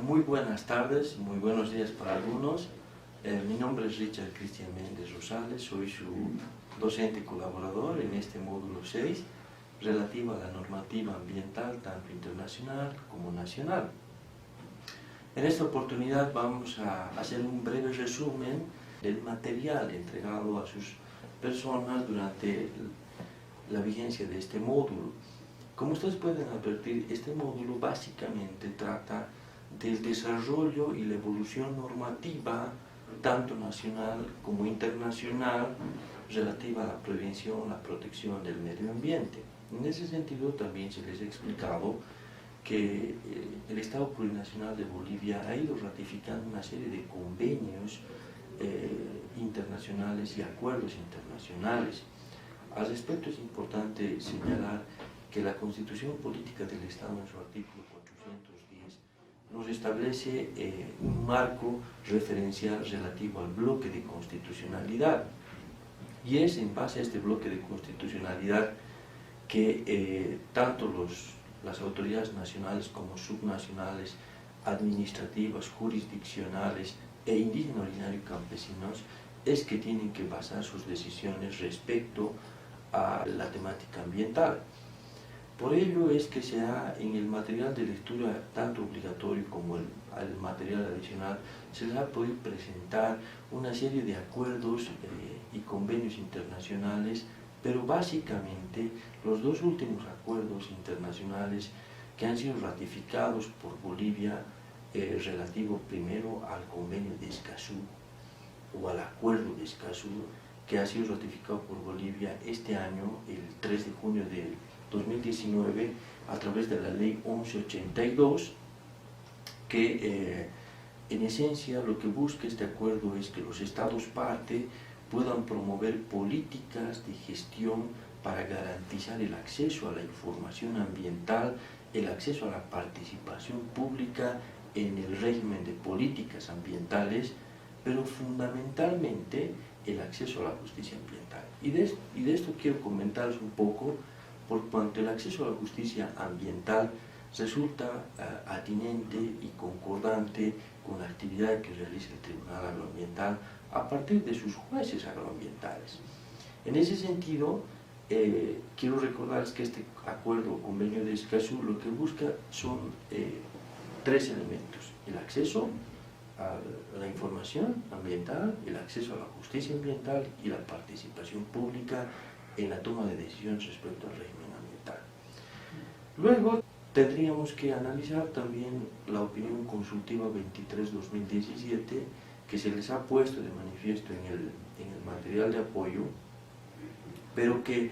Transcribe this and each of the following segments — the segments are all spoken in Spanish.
Muy buenas tardes, muy buenos días para algunos. Mi nombre es Richard Cristian Méndez Rosales, soy su docente colaborador en este módulo 6 relativo a la normativa ambiental tanto internacional como nacional. En esta oportunidad vamos a hacer un breve resumen del material entregado a sus personas durante la vigencia de este módulo. Como ustedes pueden advertir, este módulo básicamente trata del desarrollo y la evolución normativa, tanto nacional como internacional, relativa a la prevención, la protección del medio ambiente. En ese sentido, también se les ha explicado que el Estado Plurinacional de Bolivia ha ido ratificando una serie de convenios internacionales y acuerdos internacionales. Al respecto, es importante señalar que la Constitución Política del Estado, en su artículo 410, nos establece un marco referencial relativo al bloque de constitucionalidad. Y es en base a este bloque de constitucionalidad que tanto las autoridades nacionales como subnacionales, administrativas, jurisdiccionales e indígena originario y campesinos es que tienen que basar sus decisiones respecto a la temática ambiental. Por ello es que se ha, en el material de lectura tanto obligatorio como el material adicional, se les ha podido presentar una serie de acuerdos y convenios internacionales, pero básicamente los dos últimos acuerdos internacionales que han sido ratificados por Bolivia, relativo primero al convenio de Escazú o al acuerdo de Escazú, que ha sido ratificado por Bolivia este año, el 3 de junio del 2019, a través de la ley 1182, que en esencia lo que busca este acuerdo es que los estados parte puedan promover políticas de gestión para garantizar el acceso a la información ambiental, el acceso a la participación pública en el régimen de políticas ambientales, pero fundamentalmente el acceso a la justicia ambiental. Y de esto quiero comentarles un poco, por cuanto el acceso a la justicia ambiental resulta atinente y concordante con la actividad que realiza el Tribunal Agroambiental a partir de sus jueces agroambientales. En ese sentido, quiero recordarles que este acuerdo o convenio de Escazú lo que busca son tres elementos: el acceso a la información ambiental, el acceso a la justicia ambiental y la participación pública en la toma de decisiones respecto al régimen ambiental. Luego tendríamos que analizar también la opinión consultiva 23-2017 que se les ha puesto de manifiesto en el material de apoyo, pero que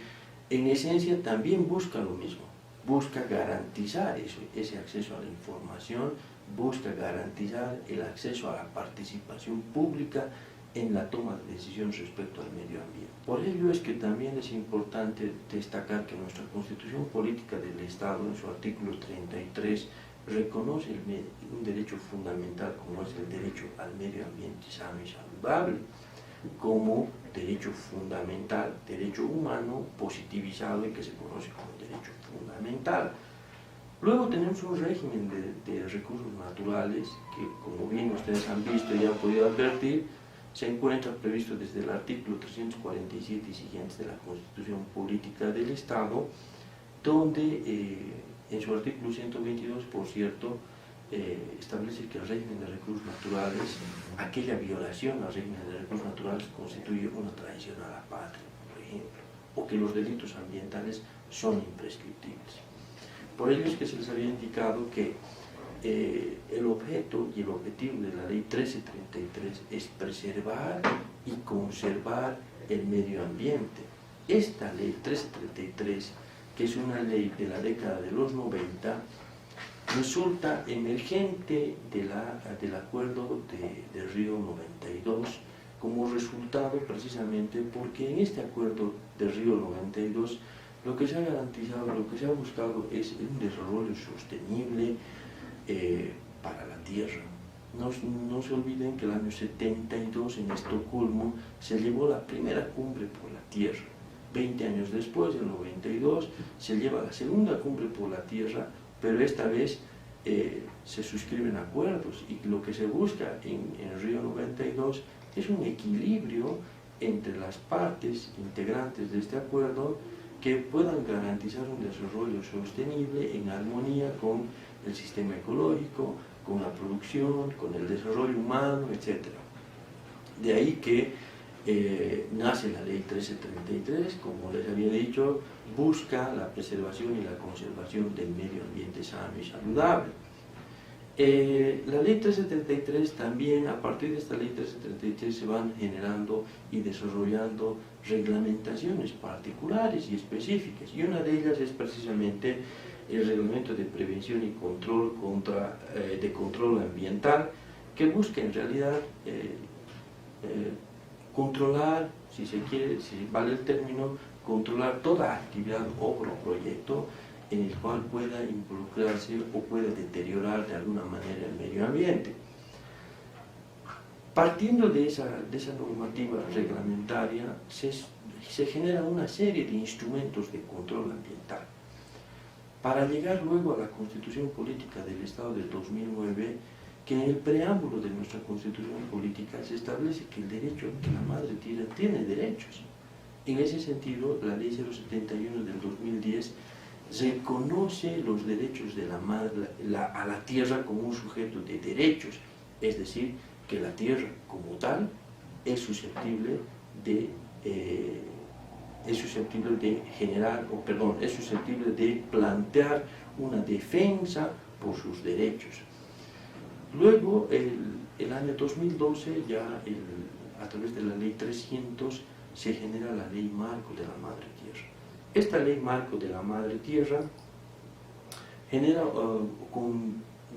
en esencia también busca lo mismo, busca garantizar ese acceso a la información, busca garantizar el acceso a la participación pública en la toma de decisiones respecto al medio ambiente. Por ello es que también es importante destacar que nuestra Constitución Política del Estado, en su artículo 33, reconoce un derecho fundamental como es el derecho al medio ambiente sano y saludable, como derecho fundamental, derecho humano positivizado y que se conoce como derecho fundamental. Luego tenemos un régimen de recursos naturales que, como bien ustedes han visto y han podido advertir, se encuentra previsto desde el artículo 347 y siguientes de la Constitución Política del Estado, donde en su artículo 122, por cierto, establece que el régimen de recursos naturales, aquella violación al régimen de recursos naturales constituye una traición a la patria, por ejemplo, o que los delitos ambientales son imprescriptibles. Por ello es que se les había indicado que el objeto y el objetivo de la ley 1333 es preservar y conservar el medio ambiente. Esta ley 1333, que es una ley de la década de los 90, resulta emergente del acuerdo de Río 92, como resultado precisamente porque en este acuerdo de Río 92 lo que se ha garantizado, lo que se ha buscado es un desarrollo sostenible para la Tierra. No se olviden que el año 72 en Estocolmo se llevó la primera cumbre por la Tierra. 20 años después, en el 92, se lleva la segunda cumbre por la Tierra, pero esta vez se suscriben acuerdos, y lo que se busca en Río 92 es un equilibrio entre las partes integrantes de este acuerdo que puedan garantizar un desarrollo sostenible en armonía con el sistema ecológico, con la producción, con el desarrollo humano, etc. De ahí que nace la Ley 1333, como les había dicho, busca la preservación y la conservación del medio ambiente sano y saludable. La Ley 1333 también, a partir de esta Ley 1333 se van generando y desarrollando reglamentaciones particulares y específicas, y una de ellas es precisamente el Reglamento de Prevención y Control de Control Ambiental, que busca en realidad controlar, si se quiere, si vale el término, controlar toda actividad, obra o proyecto en el cual pueda involucrarse o pueda deteriorar de alguna manera el medio ambiente. Partiendo de esa normativa reglamentaria, se genera una serie de instrumentos de control ambiental, para llegar luego a la Constitución Política del Estado del 2009, que en el preámbulo de nuestra Constitución Política se establece que el derecho, que la madre tierra tiene derechos. En ese sentido, la Ley 071 del 2010 reconoce los derechos de la madre a la tierra como un sujeto de derechos, es decir, que la tierra como tal es susceptible de plantear una defensa por sus derechos. Luego, el año 2012, a través de la Ley 300, se genera la Ley Marco de la Madre Tierra. Esta Ley Marco de la Madre Tierra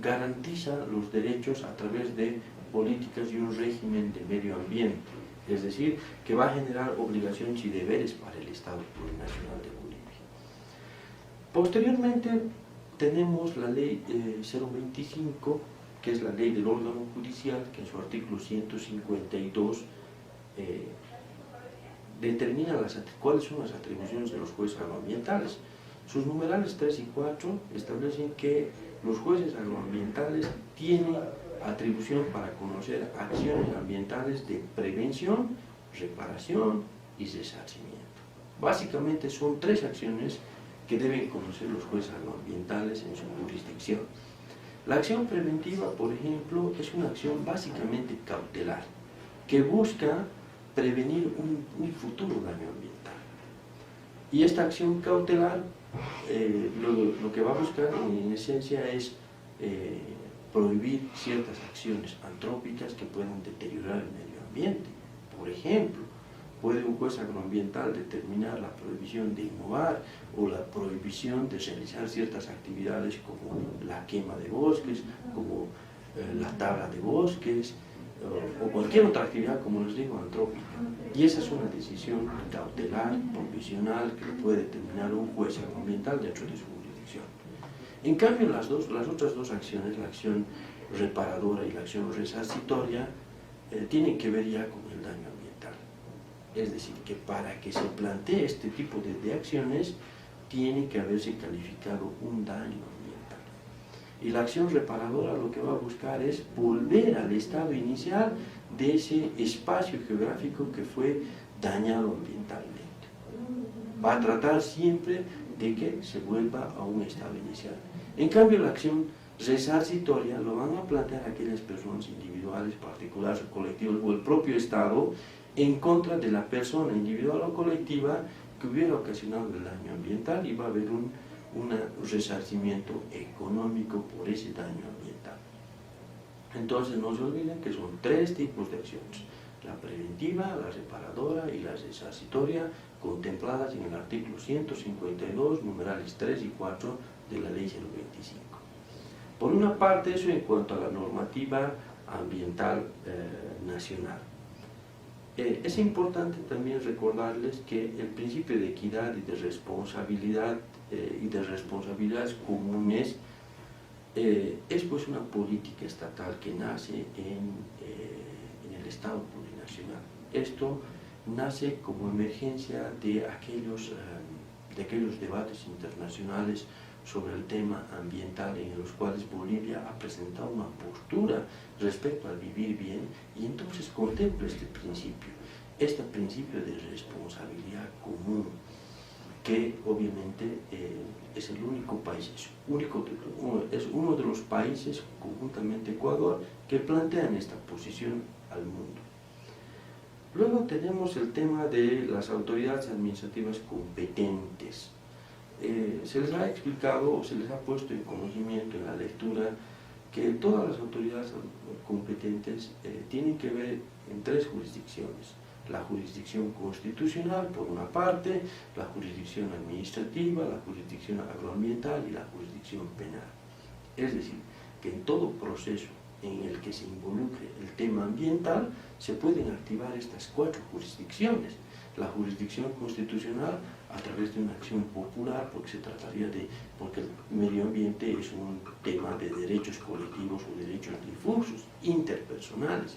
garantiza los derechos a través de políticas y un régimen de medio ambiente, es decir, que va a generar obligaciones y deberes para el Estado Plurinacional de Bolivia. Posteriormente tenemos la Ley 025, que es la ley del órgano judicial, que en su artículo 152 determina cuáles son las atribuciones de los jueces agroambientales. Sus numerales 3 y 4 establecen que los jueces agroambientales tienen atribución para conocer acciones ambientales de prevención, reparación y resarcimiento. Básicamente son 3 acciones que deben conocer los jueces agroambientales en su jurisdicción. La acción preventiva, por ejemplo, es una acción básicamente cautelar, que busca prevenir un futuro daño ambiental. Y esta acción cautelar, lo que va a buscar en esencia es prohibir ciertas acciones antrópicas que puedan deteriorar el medio ambiente. Por ejemplo, puede un juez agroambiental determinar la prohibición de innovar o la prohibición de realizar ciertas actividades como la quema de bosques, como la tala de bosques, o cualquier otra actividad, como les digo, antrópica. Y esa es una decisión cautelar, provisional, que puede determinar un juez agroambiental dentro de su jurisdicción. En cambio, las otras dos acciones, la acción reparadora y la acción resarcitoria, tienen que ver ya con el daño ambiental. Es decir, que para que se plantee este tipo de acciones, tiene que haberse calificado un daño ambiental. Y la acción reparadora lo que va a buscar es volver al estado inicial de ese espacio geográfico que fue dañado ambientalmente. Va a tratar siempre de que se vuelva a un estado inicial. En cambio, la acción resarcitoria lo van a plantear aquellas personas individuales, particulares o colectivas, o el propio Estado, en contra de la persona individual o colectiva que hubiera ocasionado el daño ambiental, y va a haber un resarcimiento económico por ese daño ambiental. Entonces no se olviden que son 3 tipos de acciones: la preventiva, la reparadora y la resarcitoria, contempladas en el artículo 152, numerales 3 y 4 de la Ley 025. Por una parte, eso en cuanto a la normativa ambiental nacional. Es importante también recordarles que el principio de equidad y de responsabilidad y de responsabilidades comunes es pues una política estatal que nace en el Estado plurinacional. Esto nace como emergencia de aquellos debates internacionales sobre el tema ambiental en los cuales Bolivia ha presentado una postura respecto al vivir bien y entonces contempla este principio de responsabilidad común, que obviamente es el único país, es uno de los países, conjuntamente Ecuador, que plantean esta posición al mundo. Luego tenemos el tema de las autoridades administrativas competentes. Se les ha explicado, o se les ha puesto en conocimiento en la lectura, que todas las autoridades competentes tienen que ver en tres jurisdicciones: la jurisdicción constitucional, por una parte, la jurisdicción administrativa, la jurisdicción agroambiental y la jurisdicción penal. Es decir, que en todo proceso en el que se involucre el tema ambiental, se pueden activar estas cuatro jurisdicciones. La jurisdicción constitucional a través de una acción popular, porque porque el medio ambiente es un tema de derechos colectivos o derechos difusos, interpersonales.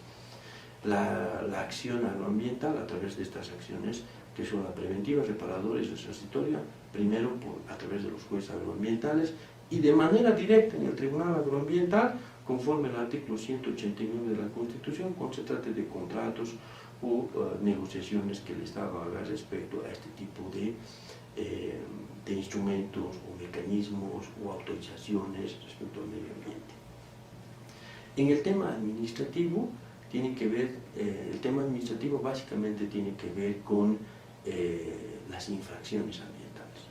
La acción agroambiental a través de estas acciones, que son la preventiva, reparadora y resarcitoria, primero a través de los jueces agroambientales y de manera directa en el Tribunal Agroambiental, conforme al artículo 189 de la Constitución, cuando se trate de contratos o negociaciones que el Estado haga respecto a este tipo de instrumentos o mecanismos o autorizaciones respecto al medio ambiente. En el tema administrativo, el tema administrativo básicamente tiene que ver con las infracciones ambientales.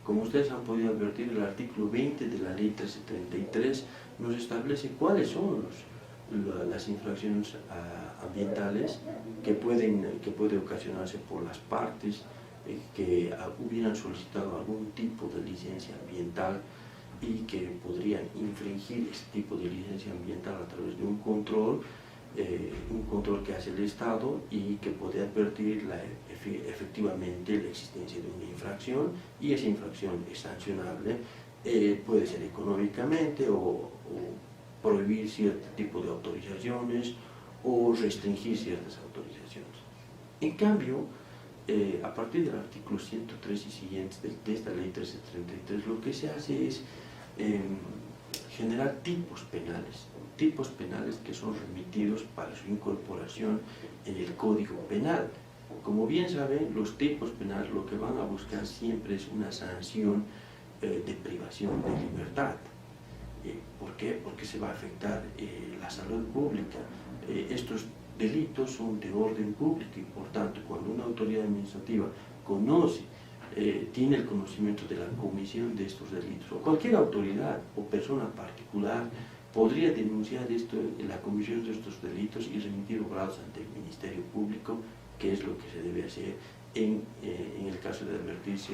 Como ustedes han podido advertir, el artículo 20 de la Ley 1333 nos establece cuáles son las infracciones ambientales que pueden ocasionarse por las partes que hubieran solicitado algún tipo de licencia ambiental y que podrían infringir ese tipo de licencia ambiental a través de un control que hace el Estado y que puede advertir efectivamente la existencia de una infracción, y esa infracción es sancionable, puede ser económicamente o prohibir cierto tipo de autorizaciones o restringir ciertas autorizaciones. En cambio, a partir del artículo 103 y siguientes de esta Ley 1333, lo que se hace es generar tipos penales que son remitidos para su incorporación en el Código Penal. Como bien saben, los tipos penales lo que van a buscar siempre es una sanción de privación de libertad. ¿Por qué? Porque se va a afectar la salud pública. Estos delitos son de orden público y, por tanto, cuando una autoridad administrativa tiene el conocimiento de la comisión de estos delitos, o cualquier autoridad o persona particular podría denunciar la comisión de estos delitos y remitir obrados ante el Ministerio Público, que es lo que se debe hacer en el caso de advertirse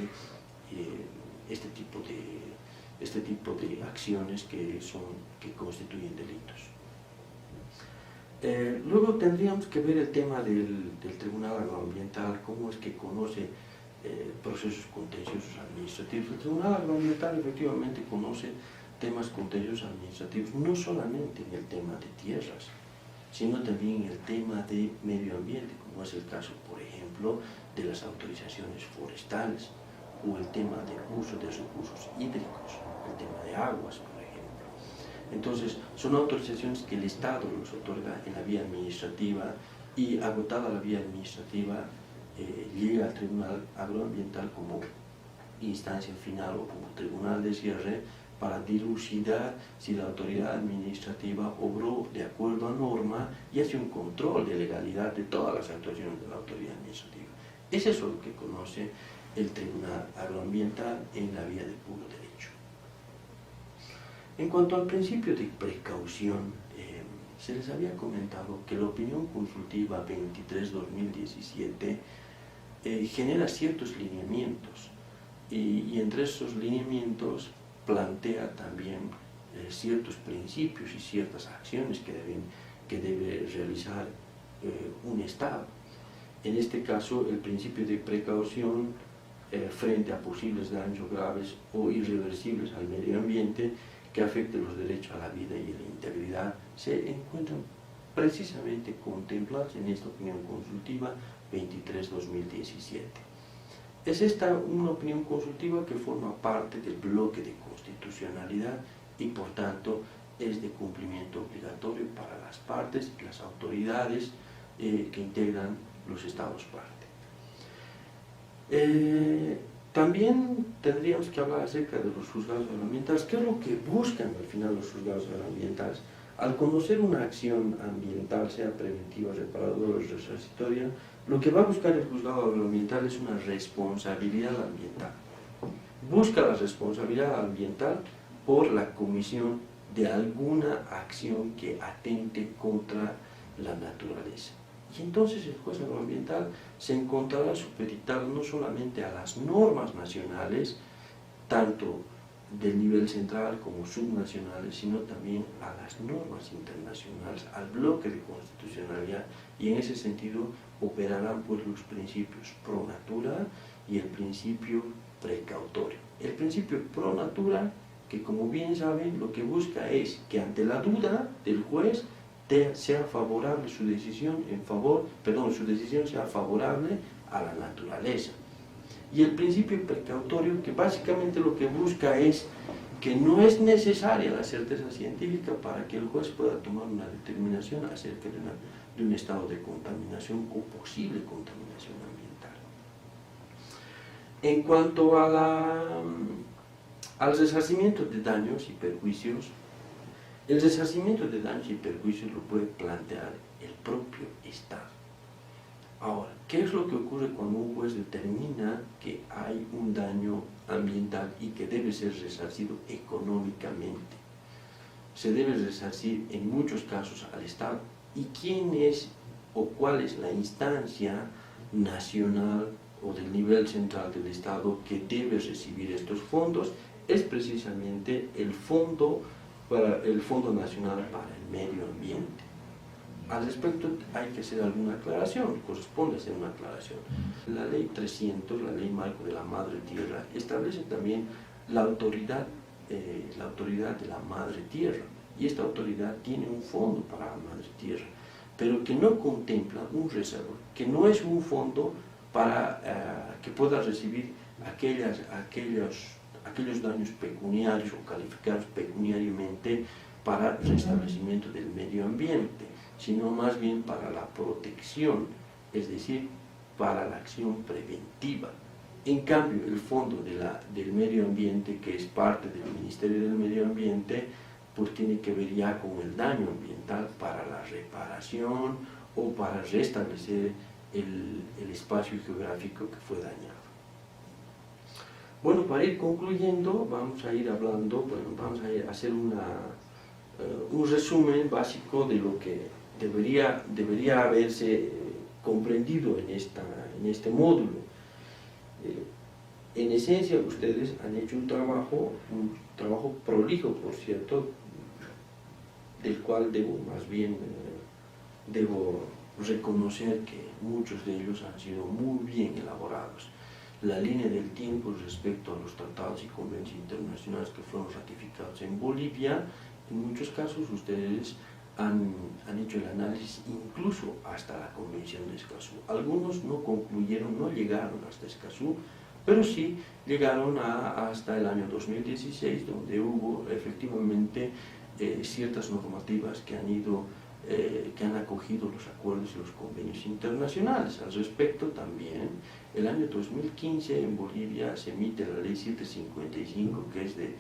este tipo de acciones que constituyen delitos. Luego tendríamos que ver el tema del Tribunal Agroambiental, cómo es que conoce procesos contenciosos administrativos. El Tribunal Agroambiental efectivamente conoce temas contenciosos administrativos, no solamente en el tema de tierras, sino también en el tema de medio ambiente, como es el caso, por ejemplo, de las autorizaciones forestales, o el tema de uso de recursos hídricos, el tema de aguas, por ejemplo. Entonces, son autorizaciones que el Estado los otorga en la vía administrativa, y agotada la vía administrativa, llega al Tribunal Agroambiental como instancia final o como tribunal de cierre para dilucidar si la autoridad administrativa obró de acuerdo a norma y hace un control de legalidad de todas las actuaciones de la autoridad administrativa. Es eso lo que conoce el Tribunal Agroambiental en la vía de puro derecho. En cuanto al principio de precaución, se les había comentado que la opinión consultiva 23-2017 genera ciertos lineamientos, y entre esos lineamientos plantea también ciertos principios y ciertas acciones que debe realizar un Estado. En este caso, el principio de precaución frente a posibles daños graves o irreversibles al medio ambiente que afecten los derechos a la vida y a la integridad se encuentran precisamente contemplados en esta opinión consultiva 23-2017. Es esta una opinión consultiva que forma parte del bloque de constitucionalidad y por tanto es de cumplimiento obligatorio para las partes y las autoridades que integran los estados parte. También tendríamos que hablar acerca de los juzgados agroambientales. ¿Qué es lo que buscan al final los juzgados agroambientales? Al conocer una acción ambiental, sea preventiva, reparadora o resarcitoria, lo que va a buscar el juzgado agroambiental es una responsabilidad ambiental. Busca la responsabilidad ambiental por la comisión de alguna acción que atente contra la naturaleza. Y entonces el juez agroambiental se encontrará supeditado no solamente a las normas nacionales, tanto del nivel central como subnacionales, sino también a las normas internacionales, al bloque de constitucionalidad, y en ese sentido operarán pues los principios pro natura y el principio precautorio. El principio pro natura, que como bien saben, lo que busca es que ante la duda del juez sea favorable su decisión su decisión sea favorable a la naturaleza. Y el principio precautorio, que básicamente lo que busca es que no es necesaria la certeza científica para que el juez pueda tomar una determinación acerca de un estado de contaminación o posible contaminación ambiental. En cuanto al resarcimiento de daños y perjuicios, el resarcimiento de daños y perjuicios lo puede plantear el propio Estado. Ahora, ¿qué es lo que ocurre cuando un juez determina que hay un daño ambiental y que debe ser resarcido económicamente? Se debe resarcir en muchos casos al Estado. ¿Y quién es o cuál es la instancia nacional o del nivel central del Estado que debe recibir estos fondos? Es precisamente el Fondo Nacional para el Medio Ambiente. Al respecto hay que hacer alguna aclaración, corresponde hacer una aclaración. La ley 300, la ley marco de la Madre Tierra, establece también la autoridad de la Madre Tierra, y esta autoridad tiene un fondo para la Madre Tierra, pero que no contempla un reservo, que no es un fondo para que pueda recibir aquellos daños pecuniarios o calificados pecuniariamente para restablecimiento del medio ambiente, sino más bien para la protección, es decir, para la acción preventiva. En cambio, el Fondo del Medio Ambiente, que es parte del Ministerio del Medio Ambiente, pues tiene que ver ya con el daño ambiental para la reparación o para restablecer el espacio geográfico que fue dañado. Bueno, para ir concluyendo, vamos a ir hablando, vamos a hacer un resumen básico de lo que debería haberse comprendido en este módulo. En esencia, ustedes han hecho un trabajo prolijo, por cierto, del cual debo reconocer que muchos de ellos han sido muy bien elaborados. La línea del tiempo respecto a los tratados y convenios internacionales que fueron ratificados en Bolivia, en muchos casos ustedes han hecho el análisis incluso hasta la Convención de Escazú. Algunos no concluyeron, no llegaron hasta Escazú, pero sí llegaron hasta el año 2016, donde hubo efectivamente ciertas normativas que han acogido los acuerdos y los convenios internacionales. Al respecto también, el año 2015 en Bolivia se emite la ley 755, que es de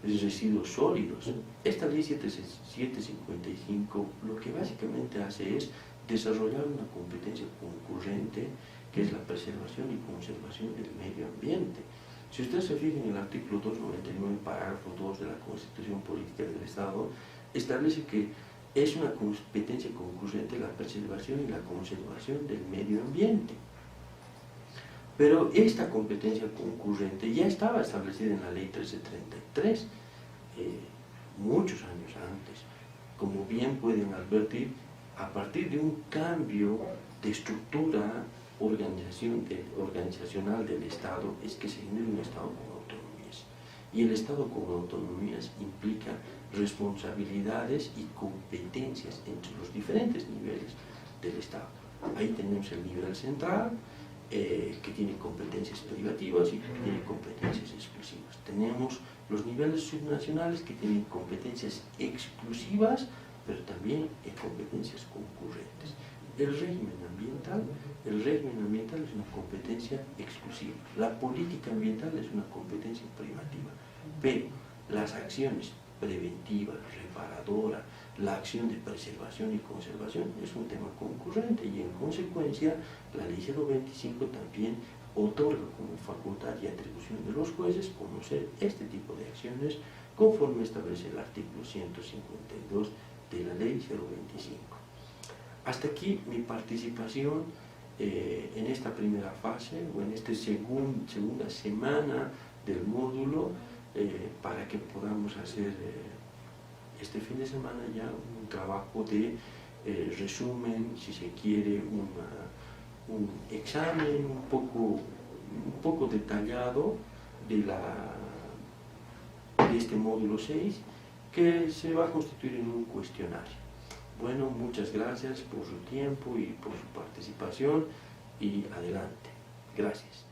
residuos sólidos. Esta ley 755 lo que básicamente hace es desarrollar una competencia concurrente, que es la preservación y conservación del medio ambiente. Si ustedes se fijan en el artículo 299, parágrafo 2 de la Constitución Política del Estado, establece que es una competencia concurrente la preservación y la conservación del medio ambiente. Pero esta competencia concurrente ya estaba establecida en la Ley 1333, muchos años antes. Como bien pueden advertir, a partir de un cambio de estructura organizacional del Estado, es que se genera un Estado con autonomías. Y el Estado con autonomías implica responsabilidades y competencias entre los diferentes niveles del Estado. Ahí tenemos el nivel central, que tienen competencias privativas y que tienen competencias exclusivas. Tenemos los niveles subnacionales que tienen competencias exclusivas, pero también competencias concurrentes. El régimen ambiental es una competencia exclusiva. La política ambiental es una competencia privativa. Pero las acciones preventivas, reparadoras, la acción de preservación y conservación es un tema concurrente y en consecuencia la Ley 025 también otorga como facultad y atribución de los jueces conocer este tipo de acciones conforme establece el artículo 152 de la Ley 025. Hasta aquí mi participación en esta primera fase o en esta segunda semana del módulo para que podamos hacer este fin de semana ya un trabajo de resumen, si se quiere, un examen un poco detallado de este módulo 6 que se va a constituir en un cuestionario. Bueno, muchas gracias por su tiempo y por su participación y adelante. Gracias.